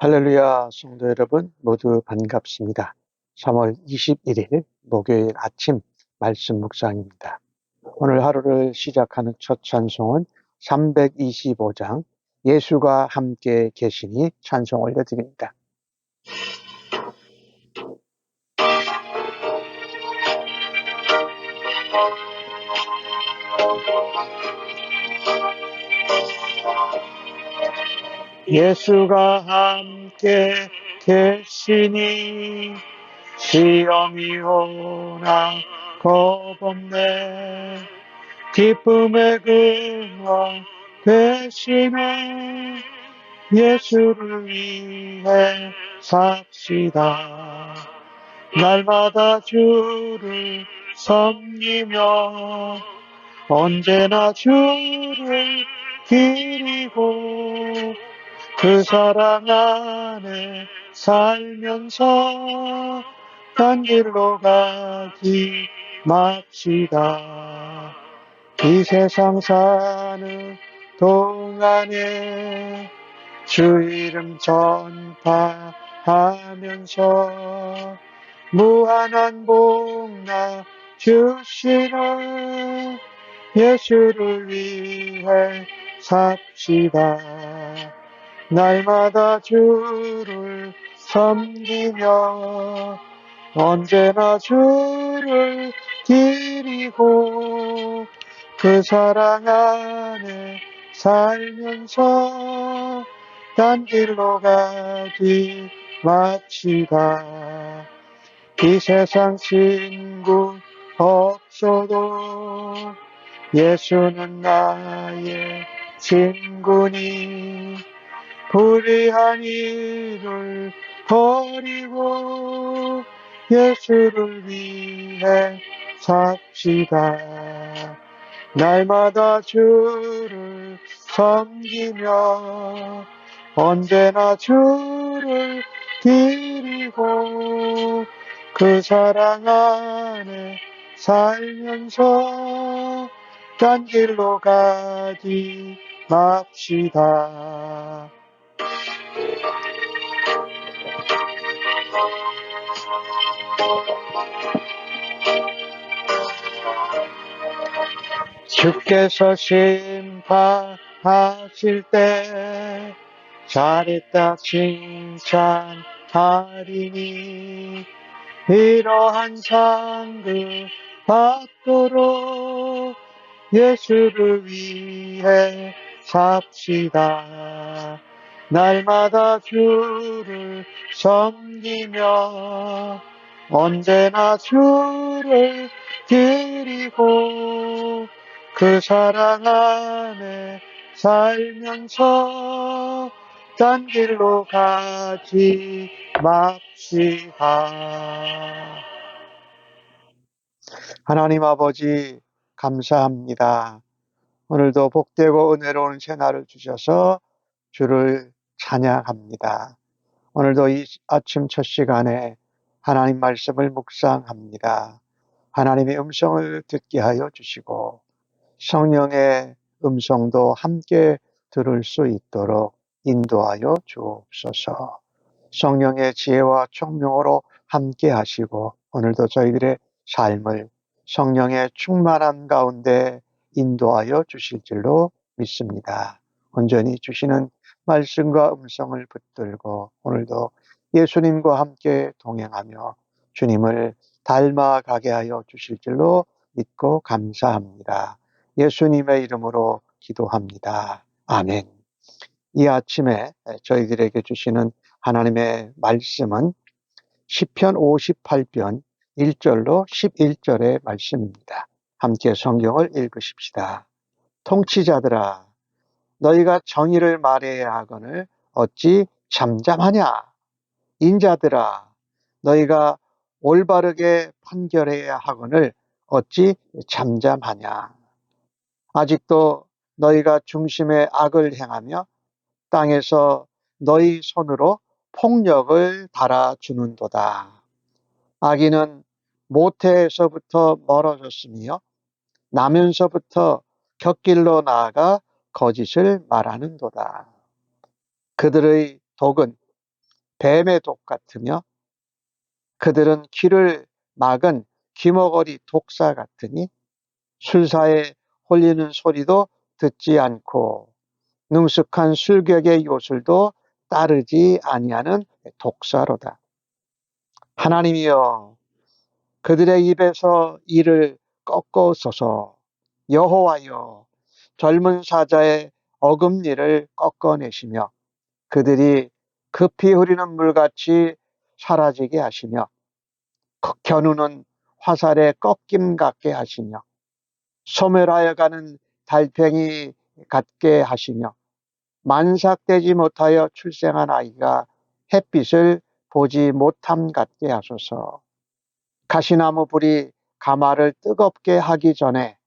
할렐루야, 성도 여러분 모두 반갑습니다. 3월 21일 목요일 아침 말씀 묵상입니다. 오늘 하루를 시작하는 첫 찬송은 325장 예수가 함께 계시니 찬송 올려드립니다. 예수가 함께 계시니 시험이 오나 겁없네. 기쁨의 근원 되시네. 예수를 위해 삽시다. 날마다 주를 섬기며 언제나 주를 기리고 그 사랑 안에 살면서 딴 길로 가지 맙시다. 이 세상 사는 동안에 주 이름 전파하면서 무한한 복나 주시는 예수를 위해 삽시다. 날마다 주를 섬기며 언제나 주를 기리고 그 사랑 안에 살면서 딴 길로 가지 맙시다. 이 세상 친구 없어도 예수는 나의 친구니 불의한 일을 버리고 예수를 위해 삽시다. 날마다 주를 섬기며 언제나 주를 기리고 그 사랑 안에 살면서 딴 길로 가지 맙시다. 주께서 심판하실 때 잘했다 칭찬하리니 이러한 상급 받도록 예수를 위해 삽시다. 날마다 주를 섬기며 언제나 주를 드리고 그 사랑 안에 살면서 딴 길로 가지 맙시다. 하나님 아버지 감사합니다. 오늘도 복되고 은혜로운 새날을 주셔서 주를 찬양합니다. 오늘도 이 아침 첫 시간에 하나님 말씀을 묵상합니다. 하나님의 음성을 듣게 하여 주시고 성령의 음성도 함께 들을 수 있도록 인도하여 주옵소서. 성령의 지혜와 총명으로 함께 하시고 오늘도 저희들의 삶을 성령의 충만함 가운데 인도하여 주실 줄로 믿습니다. 온전히 주시는 말씀과 음성을 붙들고 오늘도 예수님과 함께 동행하며 주님을 닮아가게 하여 주실 줄로 믿고 감사합니다. 예수님의 이름으로 기도합니다. 아멘. 이 아침에 저희들에게 주시는 하나님의 말씀은 시편 58편 1절로 11절의 말씀입니다. 함께 성경을 읽으십시다. 통치자들아, 너희가 정의를 말해야 하거늘 어찌 잠잠하냐? 인자들아, 너희가 올바르게 판결해야 하거늘 어찌 잠잠하냐? 아직도 너희가 중심에 악을 행하며 땅에서 너희 손으로 폭력을 달아주는도다. 악인은 모태에서부터 멀어졌으며 나면서부터 곁길로 나아가 거짓을 말하는도다. 그들의 독은 뱀의 독 같으며 그들은 귀를 막은 귀머거리 독사 같으니 술사에 홀리는 소리도 듣지 않고 능숙한 술객의 요술도 따르지 아니하는 독사로다. 하나님이여 그들의 입에서 이를 꺾어소서. 여호와여 젊은 사자의 어금니를 꺾어내시며 그들이 급히 흐리는 물같이 사라지게 하시며 겨누는 화살에 꺾임 같게 하시며 소멸하여 가는 달팽이 같게 하시며 만삭되지 못하여 출생한 아이가 햇빛을 보지 못함 같게 하소서. 가시나무 불이 가마를 뜨겁게 하기 전에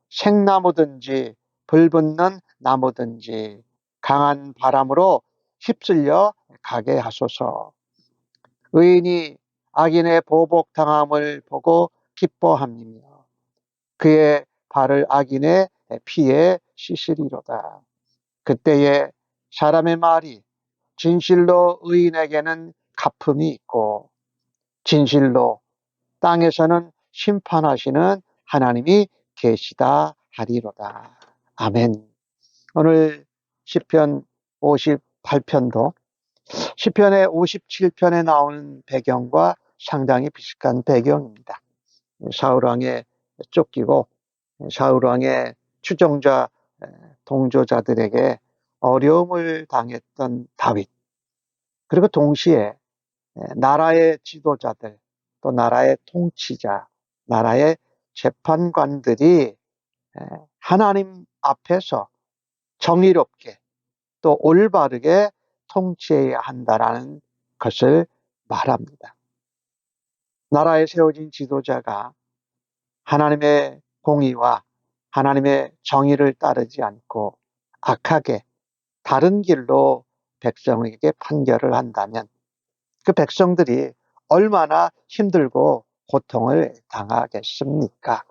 생나무든지 불붙는 나무든지 강한 바람으로 휩쓸려 가게 하소서. 의인이 악인의 보복당함을 보고 기뻐함이며 그의 발을 악인의 피에 씻으리로다. 그때에 사람의 말이 진실로 의인에게는 갚음이 있고 진실로 땅에서는 심판하시는 하나님이 계시다 하리로다. 아멘. 오늘 시편 58편도 시편의 57편에 나오는 배경과 상당히 비슷한 배경입니다. 사울왕에 쫓기고 사울왕의 추종자 동조자들에게 어려움을 당했던 다윗, 그리고 동시에 나라의 지도자들, 또 나라의 통치자, 나라의 재판관들이 하나님 앞에서 정의롭게 또 올바르게 통치해야 한다라는 것을 말합니다. 나라에 세워진 지도자가 하나님의 공의와 하나님의 정의를 따르지 않고 악하게 다른 길로 백성에게 판결을 한다면 그 백성들이 얼마나 힘들고 고통을 당하겠습니까?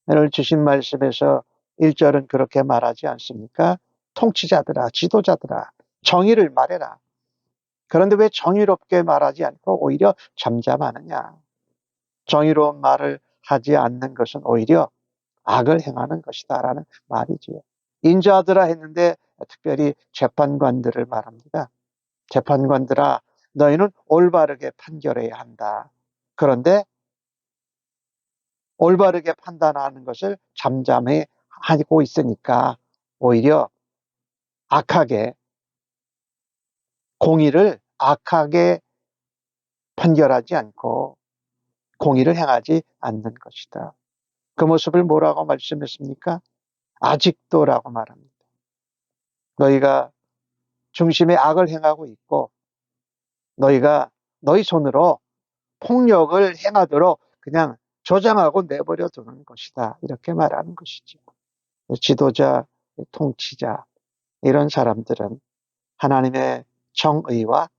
오늘 주신 말씀에서 1절은 그렇게 말하지 않습니까? 통치자들아, 지도자들아, 정의를 말해라. 그런데 왜 정의롭게 말하지 않고 오히려 잠잠하느냐? 정의로운 말을 하지 않는 것은 오히려 악을 행하는 것이다라는 말이지요. 인자하더라 했는데 특별히 재판관들을 말합니다. 재판관들아, 너희는 올바르게 판결해야 한다. 그런데 올바르게 판단하는 것을 잠잠해 하고 있으니까 오히려 악하게, 공의를 악하게 판결하지 않고 공의를 행하지 않는 것이다. 그 모습을 뭐라고 말씀했습니까? 아직도라고 말합니다. 너희가 중심에 악을 행하고 있고 너희가 너희 손으로 폭력을 행하도록 그냥 조장하고 내버려 두는 것이다. 이렇게 말하는 것이죠. 지도자, 통치자 이런 사람들은 하나님의 정의와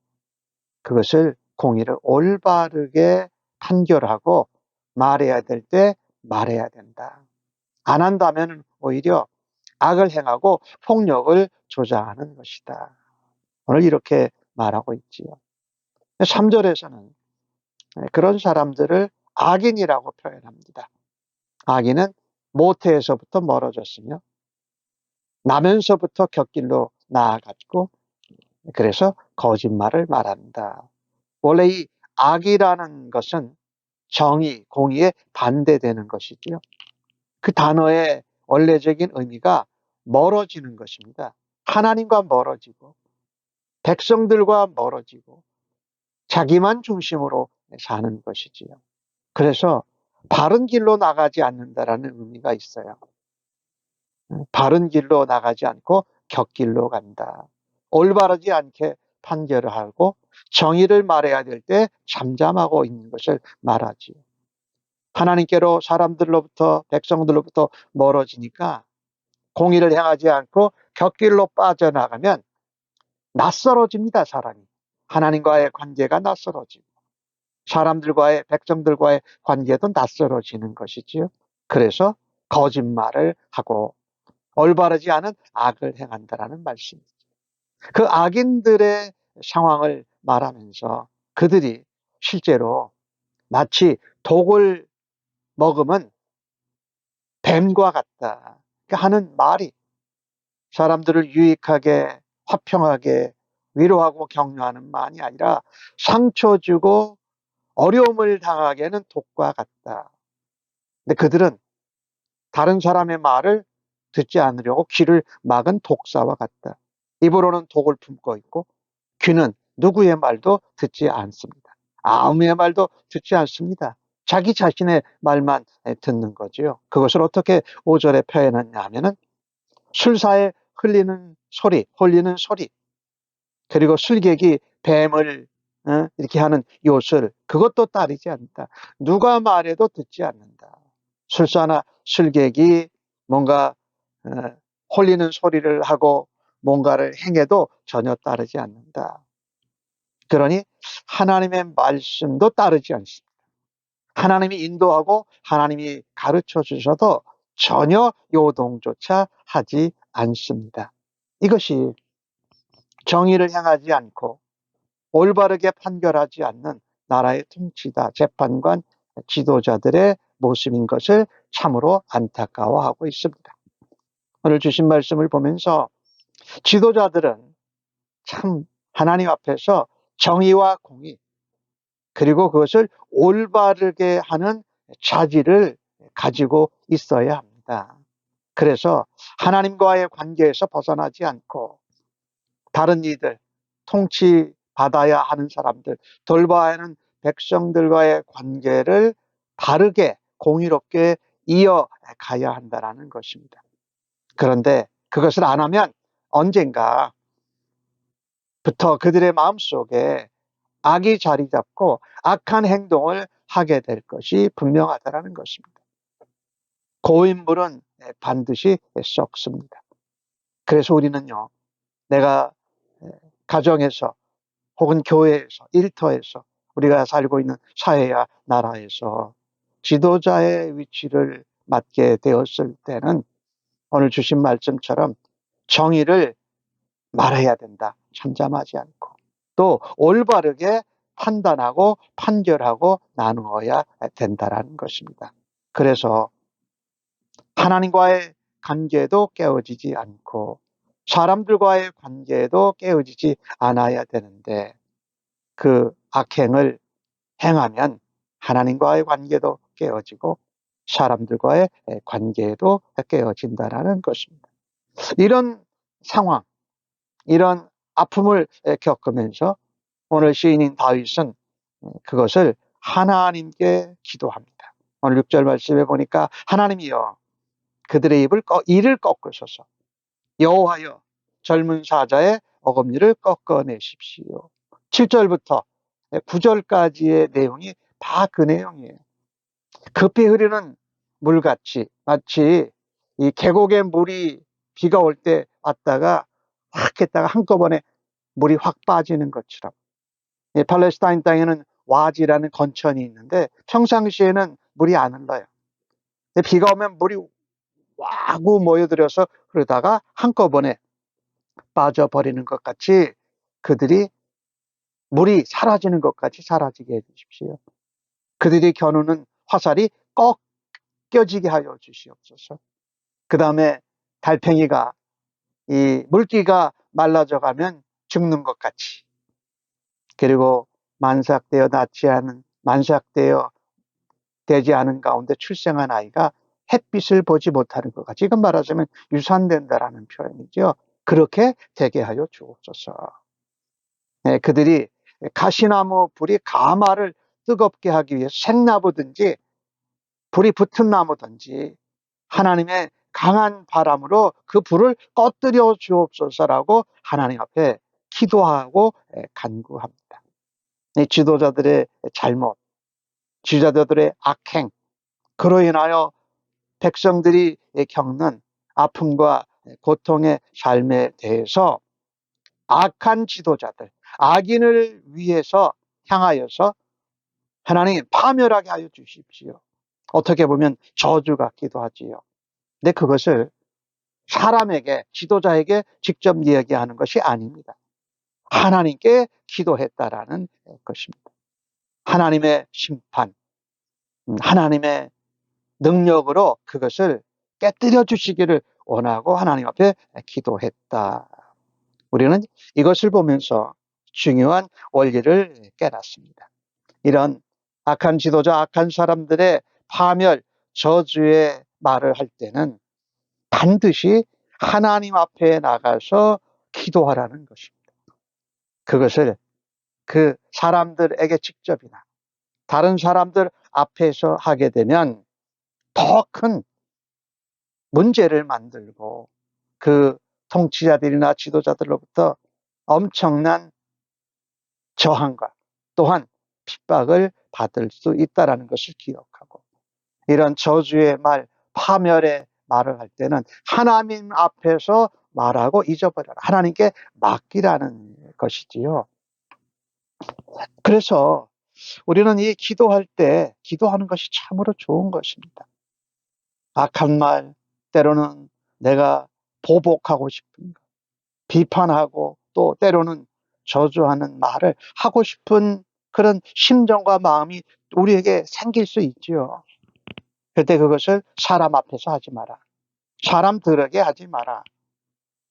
그것을 공의를 올바르게 판결하고 말해야 될 때 말해야 된다. 안 한다면 오히려 악을 행하고 폭력을 조장하는 것이다. 오늘 이렇게 말하고 있지요. 3절에서는 그런 사람들을 악인이라고 표현합니다. 악인은 모태에서부터 멀어졌으며 나면서부터 곁길로 나아갔고 그래서 거짓말을 말한다. 원래 이 악이라는 것은 정의, 공의에 반대되는 것이지요. 그 단어의 원래적인 의미가 멀어지는 것입니다. 하나님과 멀어지고 백성들과 멀어지고 자기만 중심으로 사는 것이지요. 그래서 바른 길로 나가지 않는다라는 의미가 있어요. 바른 길로 나가지 않고 곁길로 간다. 올바르지 않게 판결을 하고 정의를 말해야 될 때 잠잠하고 있는 것을 말하지요. 하나님께로 사람들로부터 백성들로부터 멀어지니까 공의를 행하지 않고 곁길로 빠져나가면 낯설어집니다. 사람이. 하나님과의 관계가 낯설어지고 사람들과의 백성들과의 관계도 낯설어지는 것이지요. 그래서 거짓말을 하고 올바르지 않은 악을 행한다라는 말씀이죠. 그 악인들의 상황을 말하면서 그들이 실제로 마치 독을 먹으면 뱀과 같다 하는 말이 사람들을 유익하게 화평하게 위로하고 격려하는 말이 아니라 상처 주고 어려움을 당하게 하는 독과 같다. 근데 그들은 다른 사람의 말을 듣지 않으려고 귀를 막은 독사와 같다. 입으로는 독을 품고 있고 귀는 누구의 말도 듣지 않습니다. 아무의 말도 듣지 않습니다. 자기 자신의 말만 듣는 거죠. 그것을 어떻게 5절에 표현했냐 하면은 술사에 흘리는 소리, 홀리는 소리, 그리고 술객이 뱀을 이렇게 하는 요술, 그것도 따르지 않는다. 누가 말해도 듣지 않는다. 술사나 술객이 뭔가 어, 홀리는 소리를 하고 뭔가를 행해도 전혀 따르지 않는다. 그러니 하나님의 말씀도 따르지 않습니다. 하나님이 인도하고 하나님이 가르쳐 주셔도 전혀 요동조차 하지 않습니다. 이것이 정의를 향하지 않고 올바르게 판결하지 않는 나라의 통치자, 재판관, 지도자들의 모습인 것을 참으로 안타까워하고 있습니다. 오늘 주신 말씀을 보면서 지도자들은 참 하나님 앞에서 정의와 공의, 그리고 그것을 올바르게 하는 자질을 가지고 있어야 합니다. 그래서 하나님과의 관계에서 벗어나지 않고 다른 이들, 통치받아야 하는 사람들, 돌봐야 하는 백성들과의 관계를 바르게 공의롭게 이어가야 한다는 것입니다. 그런데 그것을 안 하면 언젠가부터 그들의 마음속에 악이 자리 잡고 악한 행동을 하게 될 것이 분명하다는 것입니다. 고인물은 반드시 썩습니다. 그래서 우리는요, 내가 가정에서 혹은 교회에서, 일터에서, 우리가 살고 있는 사회야 나라에서 지도자의 위치를 맡게 되었을 때는 오늘 주신 말씀처럼 정의를 말해야 된다. 잠잠하지 않고. 또 올바르게 판단하고 판결하고 나누어야 된다는 것입니다. 그래서 하나님과의 관계도 깨어지지 않고 사람들과의 관계도 깨어지지 않아야 되는데 그 악행을 행하면 하나님과의 관계도 깨어지고 사람들과의 관계도 깨어진다는 것입니다. 이런 상황, 이런 아픔을 겪으면서 오늘 시인인 다윗은 그것을 하나님께 기도합니다. 오늘 6절 말씀에 보니까 하나님이여 그들의 이를 꺾으소서 여호와여 젊은 사자의 어금니를 꺾어내십시오. 7절부터 9절까지의 내용이 다 그 내용이에요. 급히 흐르는 물같이 마치 이 계곡에 물이 비가 올 때 왔다가 확 했다가 한꺼번에 물이 확 빠지는 것처럼 팔레스타인 땅에는 와지라는 건천이 있는데 평상시에는 물이 안 흘러요. 비가 오면 물이 와구 모여들어서 그러다가 한꺼번에 빠져버리는 것 같이 그들이 물이 사라지는 것 같이 사라지게 해주십시오. 그들이 겨누는 화살이 꺾여지게 하여 주시옵소서. 그 다음에 달팽이가 이 물기가 말라져 가면 죽는 것 같이, 그리고 만삭되어 되지 않은 가운데 출생한 아이가 햇빛을 보지 못하는 것 같이, 이건 말하자면 유산된다라는 표현이죠. 그렇게 되게 하여 주옵소서. 네, 그들이 가시나무 불이 가마를 뜨겁게 하기 위해서 생나무든지 불이 붙은 나무든지 하나님의 강한 바람으로 그 불을 꺼뜨려 주옵소서라고 하나님 앞에 기도하고 간구합니다. 지도자들의 잘못, 지도자들의 악행, 그로 인하여 백성들이 겪는 아픔과 고통의 삶에 대해서 악한 지도자들, 악인을 위해서 향하여서 하나님 파멸하게 하여 주십시오. 어떻게 보면 저주 같기도 하지요. 근데 그것을 사람에게, 지도자에게 직접 이야기하는 것이 아닙니다. 하나님께 기도했다라는 것입니다. 하나님의 심판, 하나님의 능력으로 그것을 깨뜨려 주시기를 원하고 하나님 앞에 기도했다. 우리는 이것을 보면서 중요한 원리를 깨닫습니다. 이런 악한 지도자, 악한 사람들의 파멸, 저주의 말을 할 때는 반드시 하나님 앞에 나가서 기도하라는 것입니다. 그것을 그 사람들에게 직접이나 다른 사람들 앞에서 하게 되면 더 큰 문제를 만들고 그 통치자들이나 지도자들로부터 엄청난 저항과 또한 핍박을 받을 수 있다는 것을 기억하고, 이런 저주의 말, 파멸의 말을 할 때는 하나님 앞에서 말하고 잊어버려라. 하나님께 맡기라는 것이지요. 그래서 우리는 이 기도할 때 기도하는 것이 참으로 좋은 것입니다. 악한 말, 때로는 내가 보복하고 싶은 것, 비판하고 또 때로는 저주하는 말을 하고 싶은 그런 심정과 마음이 우리에게 생길 수 있지요. 그때 그것을 사람 앞에서 하지 마라. 사람들에게 하지 마라.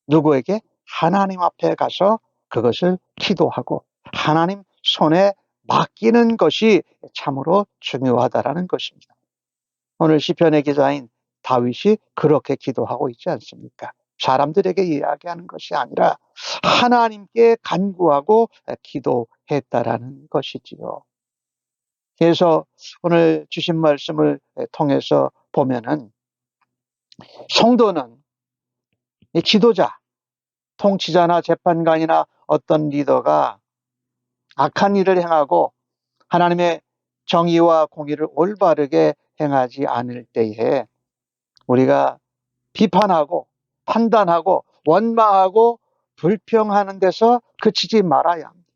누구에게? 하나님 앞에 가서 그것을 기도하고 하나님 손에 맡기는 것이 참으로 중요하다라는 것입니다. 오늘 시편의 기자인 다윗이 그렇게 기도하고 있지 않습니까? 사람들에게 이야기하는 것이 아니라 하나님께 간구하고 기도했다라는 것이지요. 그래서 오늘 주신 말씀을 통해서 보면은 성도는 이 지도자, 통치자나 재판관이나 어떤 리더가 악한 일을 행하고 하나님의 정의와 공의를 올바르게 행하지 않을 때에 우리가 비판하고 판단하고 원망하고 불평하는 데서 그치지 말아야 합니다.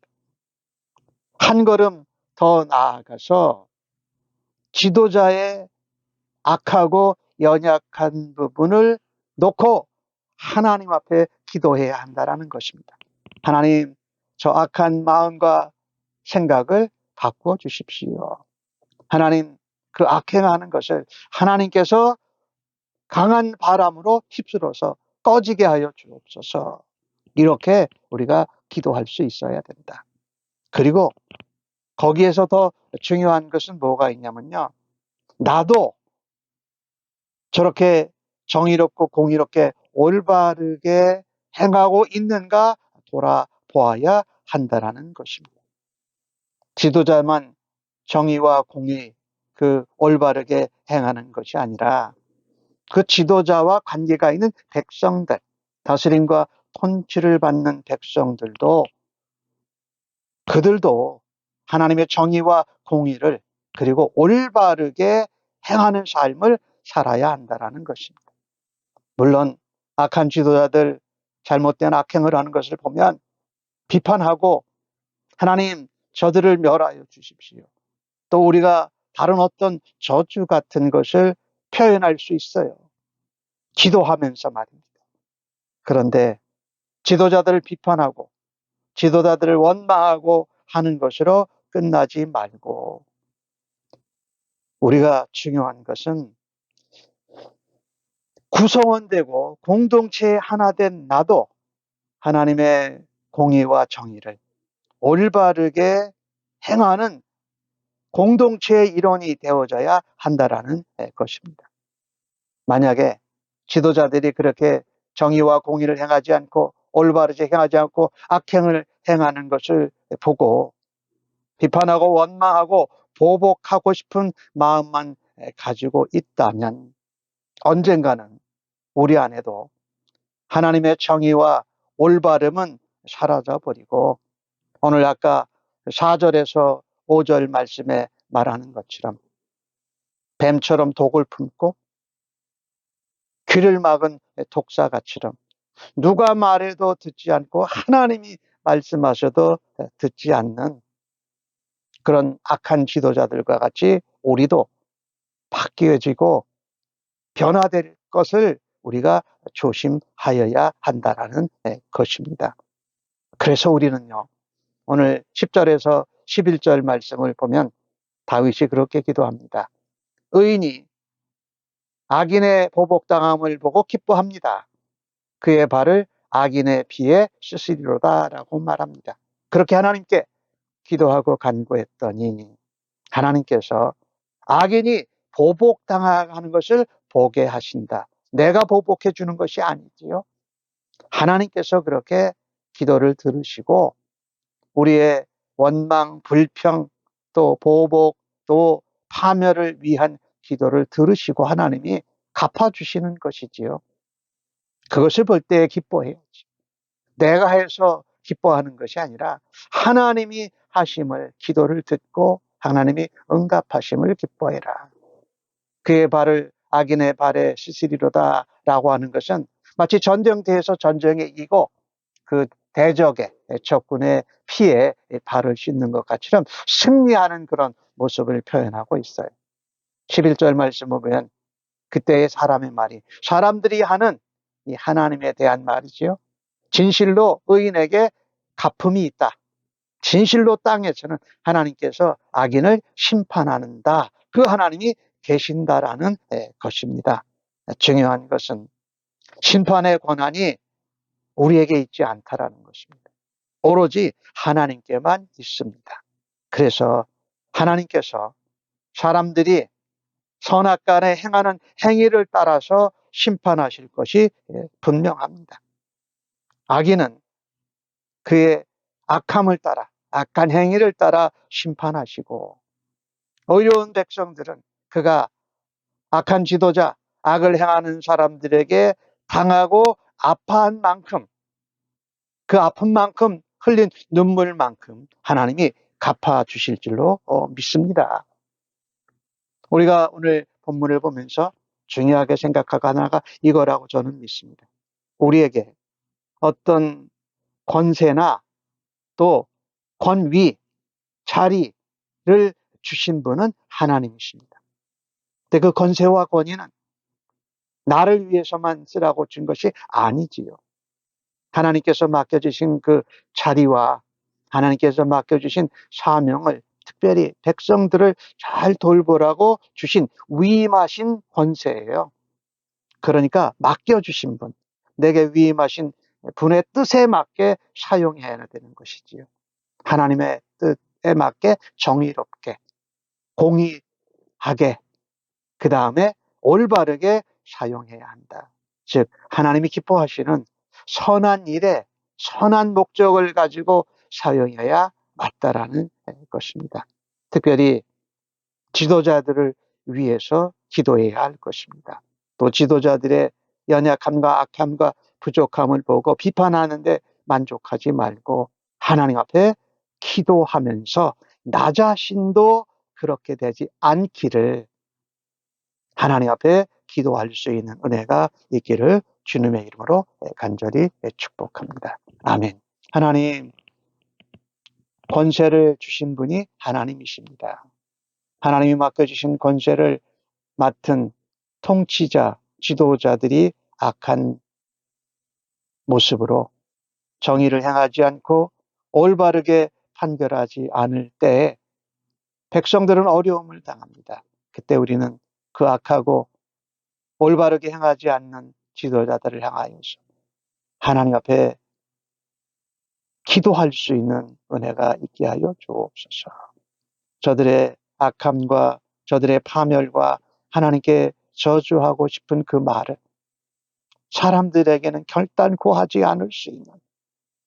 한 걸음 더 나아가서 지도자의 악하고 연약한 부분을 놓고 하나님 앞에 기도해야 한다는 것입니다. 하나님, 저 악한 마음과 생각을 바꾸어 주십시오. 하나님, 그 악행하는 것을 하나님께서 강한 바람으로 휩쓸어서 꺼지게 하여 주옵소서. 이렇게 우리가 기도할 수 있어야 된다. 그리고 거기에서 더 중요한 것은 뭐가 있냐면요, 나도 저렇게 정의롭고 공의롭게 올바르게 행하고 있는가 돌아보아야 한다는 것입니다. 지도자만 정의와 공의, 그 올바르게 행하는 것이 아니라 그 지도자와 관계가 있는 백성들, 다스림과 통치를 받는 백성들도, 그들도 하나님의 정의와 공의를 그리고 올바르게 행하는 삶을 살아야 한다는 것입니다. 물론 악한 지도자들, 잘못된 악행을 하는 것을 보면 비판하고 하나님, 저들을 멸하여 주십시오. 또 우리가 다른 어떤 저주 같은 것을 표현할 수 있어요. 기도하면서 말입니다. 그런데 지도자들을 비판하고 지도자들을 원망하고 하는 것으로 끝나지 말고, 우리가 중요한 것은 구성원되고 공동체의 하나 된 나도 하나님의 공의와 정의를 올바르게 행하는 공동체의 일원이 되어져야 한다라는 것입니다. 만약에 지도자들이 그렇게 정의와 공의를 행하지 않고 올바르게 행하지 않고 악행을 행하는 것을 보고 비판하고 원망하고 보복하고 싶은 마음만 가지고 있다면 언젠가는 우리 안에도 하나님의 정의와 올바름은 사라져버리고, 오늘 아까 4절에서 5절 말씀에 말하는 것처럼 뱀처럼 독을 품고 귀를 막은 독사같이럼 누가 말해도 듣지 않고 하나님이 말씀하셔도 듣지 않는 그런 악한 지도자들과 같이 우리도 바뀌어지고 변화될 것을 우리가 조심하여야 한다는 것입니다. 그래서 우리는요, 오늘 10절에서 11절 말씀을 보면 다윗이 그렇게 기도합니다. 의인이 악인의 보복당함을 보고 기뻐합니다. 그의 발을 악인의 피에 씻으리로다 라고 말합니다. 그렇게 하나님께 기도하고 간구했더니 하나님께서 악인이 보복당하는 것을 보게 하신다. 내가 보복해 주는 것이 아니지요. 하나님께서 그렇게 기도를 들으시고 우리의 원망, 불평, 또 보복, 또 파멸을 위한 기도를 들으시고 하나님이 갚아주시는 것이지요. 그것을 볼 때 기뻐해야지. 내가 해서 기뻐하는 것이 아니라 하나님이 하심을, 기도를 듣고 하나님이 응답하심을 기뻐해라. 그의 발을 악인의 발에 씻으리로다 라고 하는 것은 마치 전쟁터에서 전쟁에 이기고 그 대적의 적군의 피에 발을 씻는 것 같이럼 승리하는 그런 모습을 표현하고 있어요. 11절 말씀을 보면 그때의 사람의 말이 사람들이 하는 이 하나님에 대한 말이지요. 진실로 의인에게 갚음이 있다. 진실로 땅에서는 하나님께서 악인을 심판하는다. 그 하나님이 계신다라는 것입니다. 중요한 것은 심판의 권한이 우리에게 있지 않다라는 것입니다. 오로지 하나님께만 있습니다. 그래서 하나님께서 사람들이 선악간에 행하는 행위를 따라서 심판하실 것이 분명합니다. 악인은 그의 악함을 따라, 악한 행위를 따라 심판하시고 어려운 백성들은 그가 악한 지도자, 악을 행하는 사람들에게 당하고 아파한 만큼 그 아픔만큼 흘린 눈물만큼 하나님이 갚아주실 줄로 믿습니다. 우리가 오늘 본문을 보면서 중요하게 생각하고 하나가 이거라고 저는 믿습니다. 우리에게 어떤 권세나 또 권위, 자리를 주신 분은 하나님이십니다. 근데 그 권세와 권위는 나를 위해서만 쓰라고 준 것이 아니지요. 하나님께서 맡겨주신 그 자리와 하나님께서 맡겨주신 사명을 특별히 백성들을 잘 돌보라고 주신 위임하신 권세예요. 그러니까 맡겨주신 분, 내게 위임하신 분의 뜻에 맞게 사용해야 되는 것이지요. 하나님의 뜻에 맞게 정의롭게, 공의하게, 그 다음에 올바르게 사용해야 한다. 즉 하나님이 기뻐하시는 선한 일에 선한 목적을 가지고 사용해야 맞다라는 것입니다. 특별히 지도자들을 위해서 기도해야 할 것입니다. 또 지도자들의 연약함과 악함과 부족함을 보고 비판하는데 만족하지 말고 하나님 앞에 기도하면서 나 자신도 그렇게 되지 않기를 하나님 앞에 기도할 수 있는 은혜가 있기를 주님의 이름으로 간절히 축복합니다. 아멘. 하나님, 권세를 주신 분이 하나님이십니다. 하나님이 맡겨주신 권세를 맡은 통치자, 지도자들이 악한 모습으로 정의를 행하지 않고 올바르게 판결하지 않을 때에 백성들은 어려움을 당합니다. 그때 우리는 그 악하고 올바르게 행하지 않는 지도자들을 향하여서 하나님 앞에 기도할 수 있는 은혜가 있게 하여 주옵소서. 저들의 악함과 저들의 파멸과 하나님께 저주하고 싶은 그 말을 사람들에게는 결단코 하지 않을 수 있는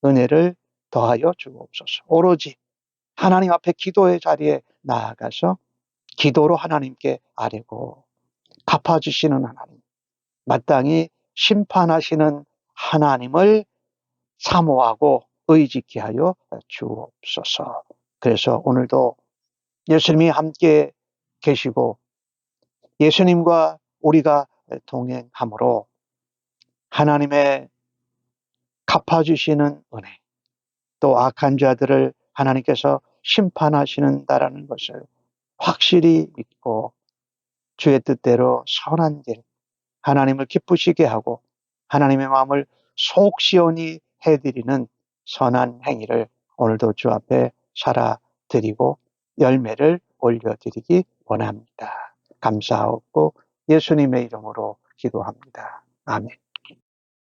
은혜를 더하여 주옵소서. 오로지 하나님 앞에 기도의 자리에 나아가서 기도로 하나님께 아뢰고 갚아주시는 하나님, 마땅히 심판하시는 하나님을 사모하고 의지케 하여 주옵소서. 그래서 오늘도 예수님이 함께 계시고 예수님과 우리가 동행함으로 하나님의 갚아주시는 은혜, 또 악한 자들을 하나님께서 심판하시는다라는 것을 확실히 믿고 주의 뜻대로 선한 길, 하나님을 기쁘시게 하고 하나님의 마음을 속 시원히 해드리는 선한 행위를 오늘도 주 앞에 살아드리고 열매를 올려드리기 원합니다. 감사하고 예수님의 이름으로 기도합니다. 아멘.